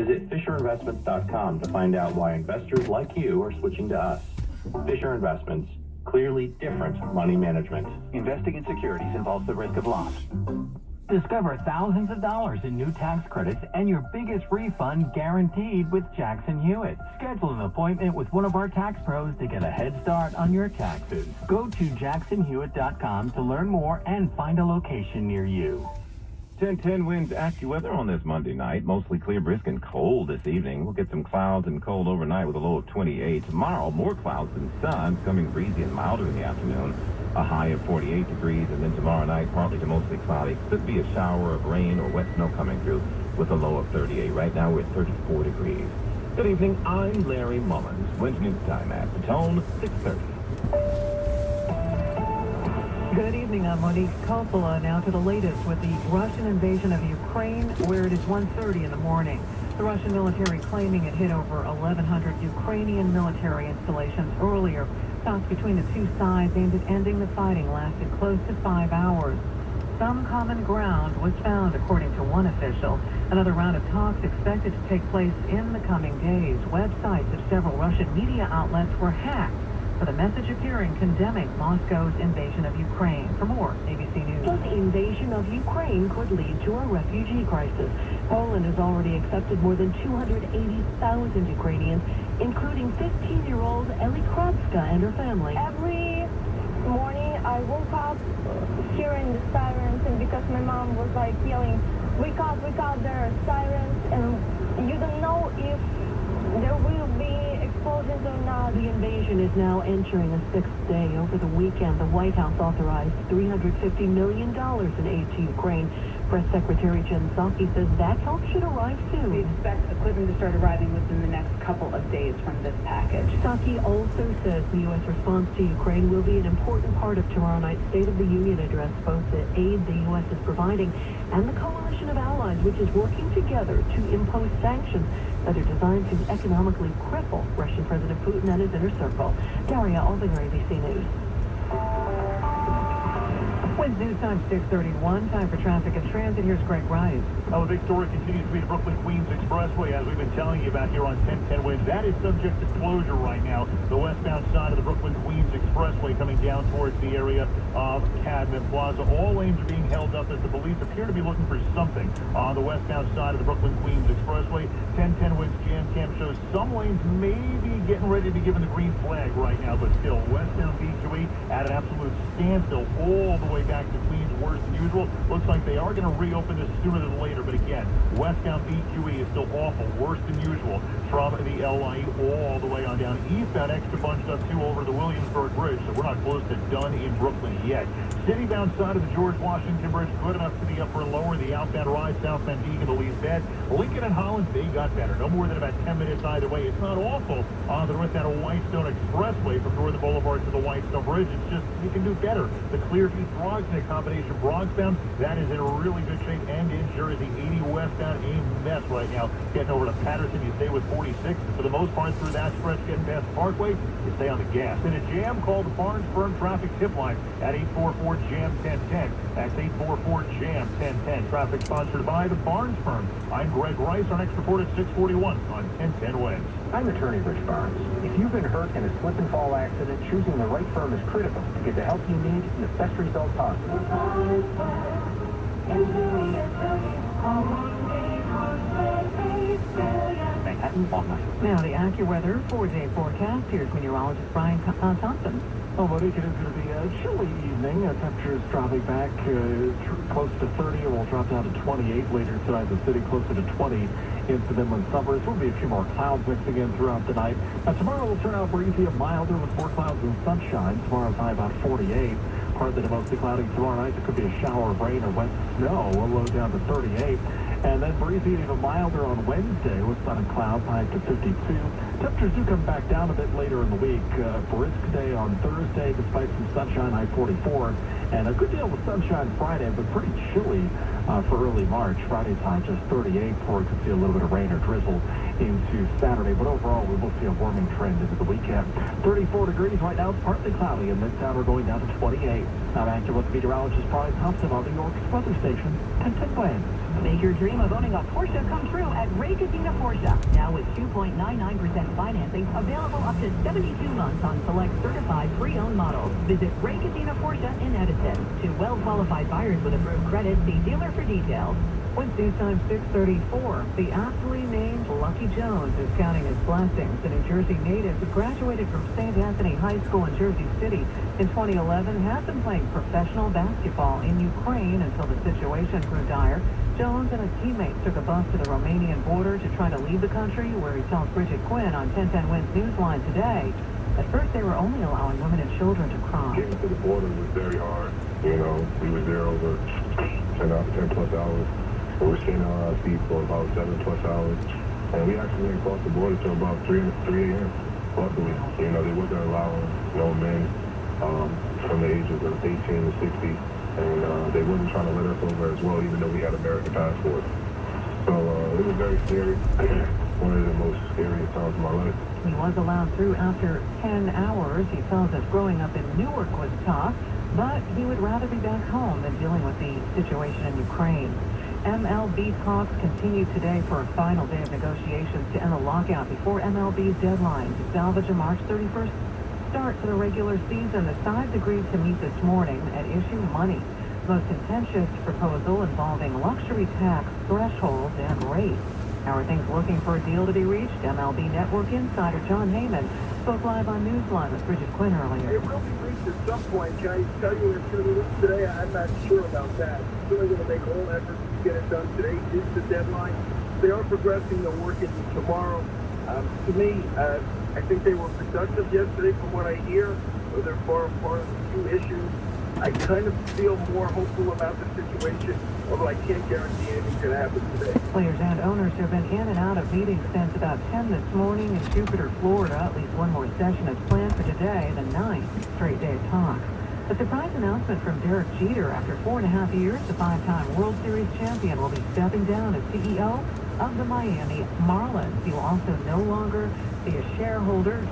Visit FisherInvestments.com to find out why investors like you are switching to us. Fisher Investments, clearly different money management. Investing in securities involves the risk of loss. Discover thousands of dollars in new tax credits and your biggest refund guaranteed with Jackson Hewitt. Schedule an appointment with one of our tax pros to get a head start on your taxes. Go to jacksonhewitt.com to learn more and find a location near you. 10-10 winds AccuWeather on this Monday night. Mostly clear, brisk, and cold this evening. We'll get some clouds and cold overnight with a low of 28. Tomorrow, more clouds and sun, coming breezy and milder in the afternoon. A high of 48 degrees, and then tomorrow night, partly to mostly cloudy. Could be a shower of rain or wet snow coming through with a low of 38. Right now, we're at 34 degrees. Good evening. I'm Larry Mullins. When's news time at the Tone, 6:30. Good evening, I'm Monique Coppola. Now to the latest with the Russian invasion of Ukraine, where it is 1:30 in the morning. The Russian military claiming it hit over 1,100 Ukrainian military installations earlier. Talks between the two sides aimed at ending the fighting lasted close to 5 hours. Some common ground was found, according to one official. Another round of talks expected to take place in the coming days. Websites of several Russian media outlets were hacked, with a message appearing condemning Moscow's invasion of Ukraine. For more, ABC News. The invasion of Ukraine could lead to a refugee crisis. Poland has already accepted more than 280,000 Ukrainians, including 15-year-old Eli Kravska and her family. Every morning I woke up hearing the sirens, and because my mom was like yelling, wake up, there are sirens, and you don't know if there will be explosions or not. The invasion is now entering a sixth day. Over the weekend, the White House authorized $350 million in aid to Ukraine. Press Secretary Jen Psaki says that help should arrive soon. We expect equipment to start arriving within the next couple of days from this package. Psaki also says the U.S. response to Ukraine will be an important part of tomorrow night's State of the Union address. Both the aid the U.S. is providing and the coalition of allies, which is working together to impose sanctions that are designed to economically cripple Russian President Putin and his inner circle. Daria Aldinger, ABC News. With news time 6:31, time for traffic and transit. Here's Greg Rice. Well, the big story continues to be the Brooklyn-Queens Expressway, as we've been telling you about here on 10-10 Winds. That is subject to closure right now. The westbound side of the Brooklyn-Queens Expressway coming down towards the area of Cadman Plaza. All lanes are being held up as the police appear to be looking for something on the westbound side of the Brooklyn-Queens Expressway. 10-10 Winds Jam Cam shows some lanes may be getting ready to be given the green flag right now, but still, westbound B2E at an absolute standstill all the way back to Queens, worse than usual. Looks like they are going to reopen this sooner than later, but again, westbound BQE is still awful, worse than usual from the LIE all the way on down. Eastbound extra bunched up too over the Williamsburg Bridge, so we're not close to done in Brooklyn yet. Citybound side of the George Washington Bridge, good enough to the upper and lower. The outbound ride, southbound Deegan to Lee's Bed. Lincoln and Holland, they got better. No more than about 10 minutes either way. It's not awful on the northbound Whitestone Expressway from Northern Boulevard to the Whitestone Bridge. It's just, you can do better. The Clearview Bronxneck combination Bronxbound, that is in really good shape. And in Jersey, 80 westbound, a mess right now. Getting over to Patterson, you stay with 46. And for the most part through that stretch, getting past Parkway, you stay on the gas. In a jam, call the Barnes Firm Traffic Tip Line at 844-JAM-1010. That's 844-JAM-1010. Traffic sponsored by the Barnes Firm. I'm Greg Rice. Our next report at 641 on 1010 Winds. I'm attorney Rich Barnes. If you've been hurt in a slip and fall accident, choosing the right firm is critical to get the help you need and the best result possible. Manhattan, Long Island. Now the AccuWeather 4-day forecast. Here's meteorologist Brian Thompson. Oh, Monique, it is going to be a chilly evening. Temperatures dropping back close to 30, and will drop down to 28 later tonight. The city closer to 20 into the inland suburbs. There will be a few more clouds mixing in throughout the night. Tomorrow will turn out breezy and milder with more clouds and sunshine. Tomorrow's high about 48. Partly to mostly cloudy tomorrow night. There could be a shower of rain or wet snow. A low down to 38. And then breezy and even milder on Wednesday with sun and clouds, high to 52. Temperatures do come back down a bit later in the week. Brisk day on Thursday, despite some sunshine, high 44. And a good deal of sunshine Friday, but pretty chilly for early March. Friday's high just 38, before we could see a little bit of rain or drizzle into Saturday. But overall, we will see a warming trend into the weekend. 34 degrees right now. It's partly cloudy, and Midtown we're going down to 28. Now back to what the meteorologist Brian Thompson on New York's weather station, 1010 Winds. Make your dream of owning a Porsche come true at Ray Casino Porsche. Now with 2.99% financing, available up to 72 months on select certified pre-owned models. Visit Ray Casino Porsche in Edison. To well-qualified buyers with approved credit, see dealer for details. With news time 6:34, the aptly named Lucky Jones is counting his blessings. The New Jersey native who graduated from St. Anthony High School in Jersey City in 2011 has been playing professional basketball in Ukraine until the situation grew dire. Jones and his teammates took a bus to the Romanian border to try to leave the country, where he tells Bridget Quinn on 1010 Wins Newsline today. At first, they were only allowing women and children to cross. Getting to the border was very hard. You know, we were there over 10 plus hours. We were standing on our feet for about 7 plus hours. And we actually didn't cross the border till about 3 a.m. Luckily, you know, they wasn't allowing no men from the ages of 18 to 60. And they wasn't trying to let us over as well, even though we had American passports. So it was very scary. One of the most scariest times of my life. He was allowed through after 10 hours. He tells us growing up in Newark was tough, but he would rather be back home than dealing with the situation in Ukraine. MLB talks continue today for a final day of negotiations to end the lockout before MLB's deadline to salvage a March 31st start to the regular season. The sides agreed to meet this morning and issue money. The most contentious proposal involving luxury tax thresholds and rates. How are things looking for a deal to be reached? MLB Network insider John Heyman spoke live on Newsline with Bridget Quinn earlier. It will be reached at some point. Can I tell you it's going to be reached today? I'm not sure about that. Certainly going to make all efforts to get it done today. Is the deadline. They are progressing. They're working tomorrow. To me, I think they were productive yesterday from what I hear. They're far apart on a few issues. I kind of feel more hopeful about the situation, although I can't guarantee anything's going to happen today. Players and owners have been in and out of meetings since about 10 this morning in Jupiter, Florida. At least one more session is planned for today, the 9th straight day of talks. A surprise announcement from Derek Jeter. After 4.5 years, the 5-time World Series champion will be stepping down as CEO of the Miami Marlins. He will also no longer be a shareholder.